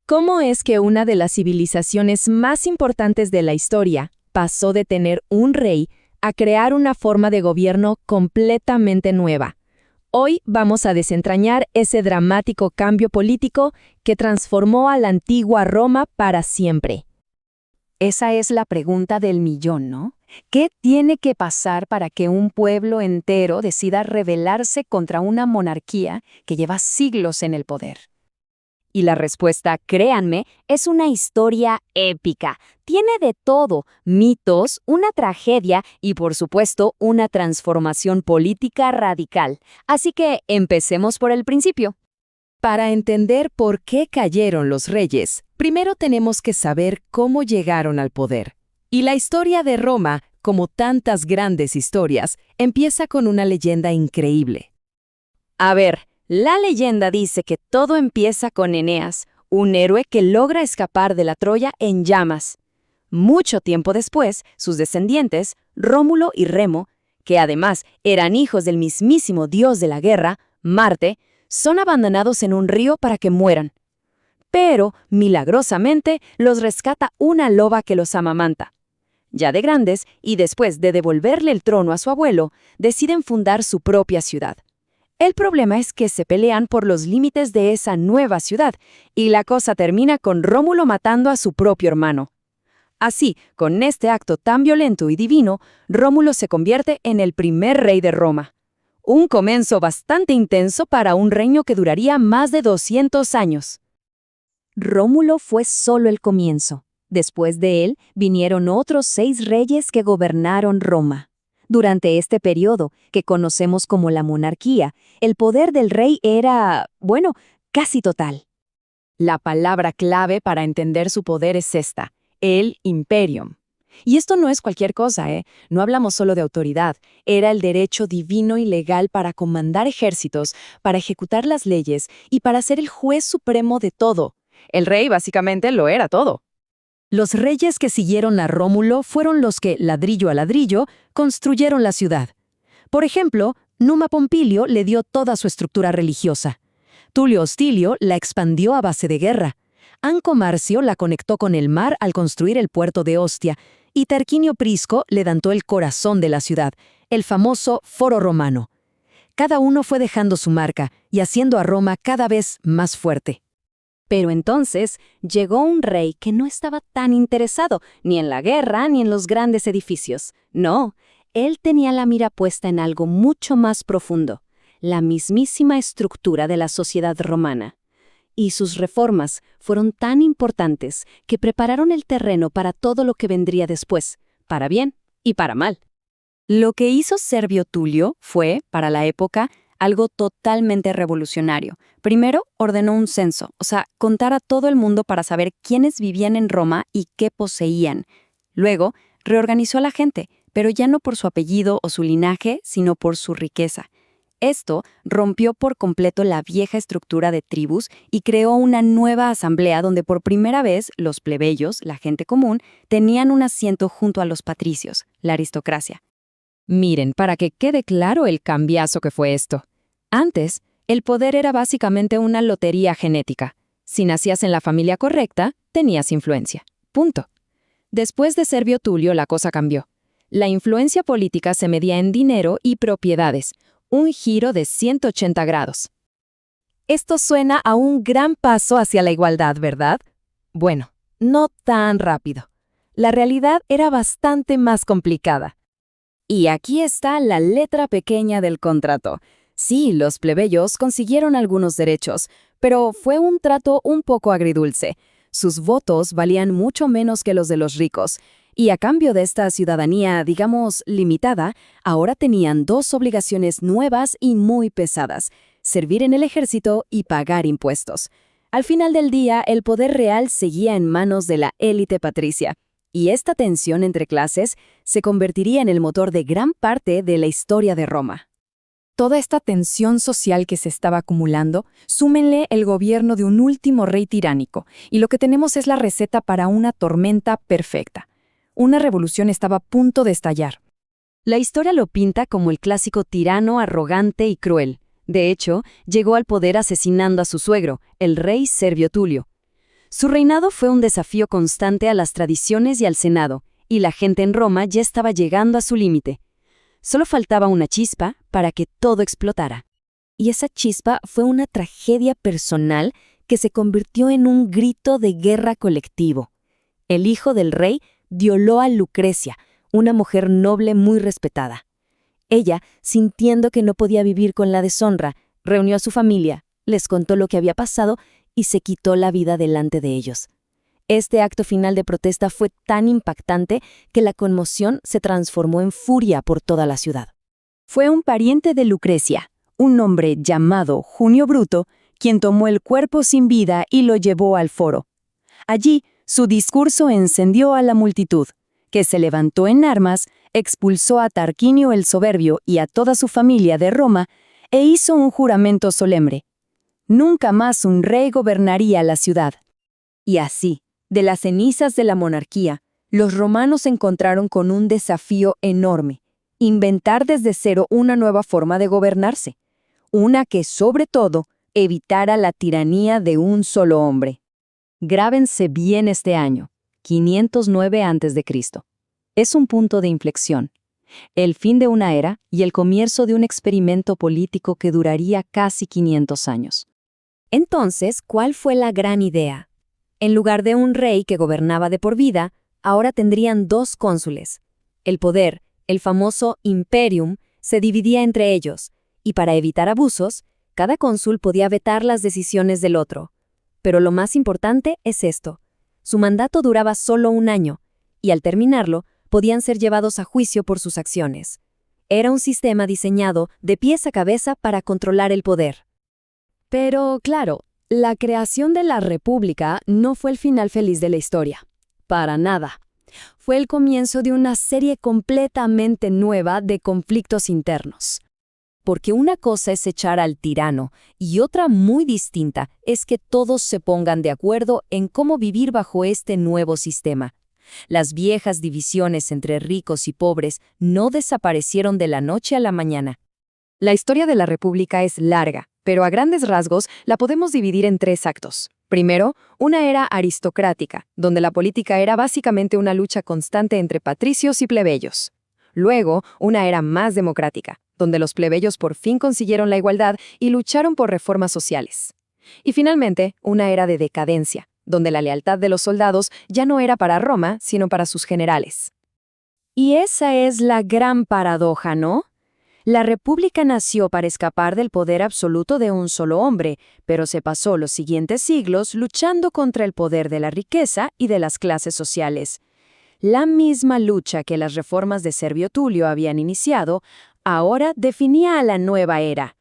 ¿Cómo es que una de las civilizaciones más importantes de la historia pasó de tener un rey a crear una forma de gobierno completamente nueva? Hoy vamos a desentrañar ese dramático cambio político que transformó a la antigua Roma para siempre. Esa es la pregunta del millón, ¿no? ¿Qué tiene que pasar para que un pueblo entero decida rebelarse contra una monarquía que lleva siglos en el poder? Y la respuesta, créanme, es una historia épica. Tiene de todo, mitos, una tragedia y, por supuesto, una transformación política radical. Así que empecemos por el principio. Para entender por qué cayeron los reyes, primero tenemos que saber cómo llegaron al poder. Y la historia de Roma, como tantas grandes historias, empieza con una leyenda increíble. A ver, la leyenda dice que todo empieza con Eneas, un héroe que logra escapar de la Troya en llamas. Mucho tiempo después, sus descendientes, Rómulo y Remo, que además eran hijos del mismísimo dios de la guerra, Marte, son abandonados en un río para que mueran. Pero, milagrosamente, los rescata una loba que los amamanta. Ya de grandes, y después de devolverle el trono a su abuelo, deciden fundar su propia ciudad. El problema es que se pelean por los límites de esa nueva ciudad, y la cosa termina con Rómulo matando a su propio hermano. Así, con este acto tan violento y divino, Rómulo se convierte en el primer rey de Roma. Un comienzo bastante intenso para un reino que duraría más de 200 años. Rómulo fue solo el comienzo. Después de él, vinieron otros 6 reyes que gobernaron Roma. Durante este periodo, que conocemos como la monarquía, el poder del rey era, casi total. La palabra clave para entender su poder es esta, el imperium. Y esto no es cualquier cosa, No hablamos solo de autoridad, era el derecho divino y legal para comandar ejércitos, para ejecutar las leyes y para ser el juez supremo de todo. El rey básicamente lo era todo. Los reyes que siguieron a Rómulo fueron los que, ladrillo a ladrillo, construyeron la ciudad. Por ejemplo, Numa Pompilio le dio toda su estructura religiosa. Tulio Hostilio la expandió a base de guerra. Anco Marcio la conectó con el mar al construir el puerto de Ostia, y Tarquinio Prisco le levantó el corazón de la ciudad, el famoso Foro Romano. Cada uno fue dejando su marca y haciendo a Roma cada vez más fuerte. Pero entonces llegó un rey que no estaba tan interesado ni en la guerra ni en los grandes edificios. No, él tenía la mira puesta en algo mucho más profundo, la mismísima estructura de la sociedad romana. Y sus reformas fueron tan importantes que prepararon el terreno para todo lo que vendría después, para bien y para mal. Lo que hizo Servio Tulio fue, para la época, algo totalmente revolucionario. Primero, ordenó un censo, contar a todo el mundo para saber quiénes vivían en Roma y qué poseían. Luego, reorganizó a la gente, pero ya no por su apellido o su linaje, sino por su riqueza. Esto rompió por completo la vieja estructura de tribus y creó una nueva asamblea donde por primera vez los plebeyos, la gente común, tenían un asiento junto a los patricios, la aristocracia. Miren, para que quede claro el cambiazo que fue esto. Antes, el poder era básicamente una lotería genética. Si nacías en la familia correcta, tenías influencia. Punto. Después de Servio Tulio, la cosa cambió. La influencia política se medía en dinero y propiedades, un giro de 180 grados. Esto suena a un gran paso hacia la igualdad, ¿verdad? Bueno, no tan rápido. La realidad era bastante más complicada. Y aquí está la letra pequeña del contrato. Sí, los plebeyos consiguieron algunos derechos, pero fue un trato un poco agridulce. Sus votos valían mucho menos que los de los ricos, y a cambio de esta ciudadanía, digamos, limitada, ahora tenían 2 obligaciones nuevas y muy pesadas: servir en el ejército y pagar impuestos. Al final del día, el poder real seguía en manos de la élite patricia. Y esta tensión entre clases se convertiría en el motor de gran parte de la historia de Roma. Toda esta tensión social que se estaba acumulando, súmenle el gobierno de un último rey tiránico, y lo que tenemos es la receta para una tormenta perfecta. Una revolución estaba a punto de estallar. La historia lo pinta como el clásico tirano arrogante y cruel. De hecho, llegó al poder asesinando a su suegro, el rey Servio Tulio. Su reinado fue un desafío constante a las tradiciones y al Senado, y la gente en Roma ya estaba llegando a su límite. Solo faltaba una chispa para que todo explotara. Y esa chispa fue una tragedia personal que se convirtió en un grito de guerra colectivo. El hijo del rey violó a Lucrecia, una mujer noble muy respetada. Ella, sintiendo que no podía vivir con la deshonra, reunió a su familia, les contó lo que había pasado y se quitó la vida delante de ellos. Este acto final de protesta fue tan impactante que la conmoción se transformó en furia por toda la ciudad. Fue un pariente de Lucrecia, un hombre llamado Junio Bruto, quien tomó el cuerpo sin vida y lo llevó al foro. Allí, su discurso encendió a la multitud, que se levantó en armas, expulsó a Tarquinio el Soberbio y a toda su familia de Roma, e hizo un juramento solemne. Nunca más un rey gobernaría la ciudad. Y así, de las cenizas de la monarquía, los romanos se encontraron con un desafío enorme: inventar desde cero una nueva forma de gobernarse, una que, sobre todo, evitara la tiranía de un solo hombre. Grábense bien este año, 509 a.C. Es un punto de inflexión, el fin de una era y el comienzo de un experimento político que duraría casi 500 años. Entonces, ¿cuál fue la gran idea? En lugar de un rey que gobernaba de por vida, ahora tendrían 2 cónsules. El poder, el famoso imperium, se dividía entre ellos, y para evitar abusos, cada cónsul podía vetar las decisiones del otro. Pero lo más importante es esto: su mandato duraba solo 1 año, y al terminarlo, podían ser llevados a juicio por sus acciones. Era un sistema diseñado de pies a cabeza para controlar el poder. Pero, claro, la creación de la República no fue el final feliz de la historia. Para nada. Fue el comienzo de una serie completamente nueva de conflictos internos. Porque una cosa es echar al tirano y otra muy distinta es que todos se pongan de acuerdo en cómo vivir bajo este nuevo sistema. Las viejas divisiones entre ricos y pobres no desaparecieron de la noche a la mañana. La historia de la República es larga, pero a grandes rasgos la podemos dividir en 3 actos. Primero, una era aristocrática, donde la política era básicamente una lucha constante entre patricios y plebeyos. Luego, una era más democrática, donde los plebeyos por fin consiguieron la igualdad y lucharon por reformas sociales. Y finalmente, una era de decadencia, donde la lealtad de los soldados ya no era para Roma, sino para sus generales. Y esa es la gran paradoja, ¿no? La República nació para escapar del poder absoluto de un solo hombre, pero se pasó los siguientes siglos luchando contra el poder de la riqueza y de las clases sociales. La misma lucha que las reformas de Servio Tulio habían iniciado, ahora definía a la nueva era.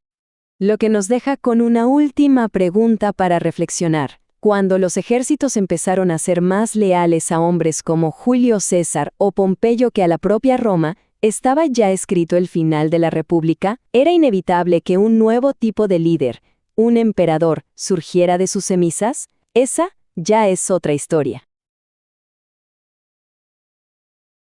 Lo que nos deja con una última pregunta para reflexionar. Cuando los ejércitos empezaron a ser más leales a hombres como Julio César o Pompeyo que a la propia Roma, ¿estaba ya escrito el final de la República? ¿Era inevitable que un nuevo tipo de líder, un emperador, surgiera de sus cenizas? Esa ya es otra historia.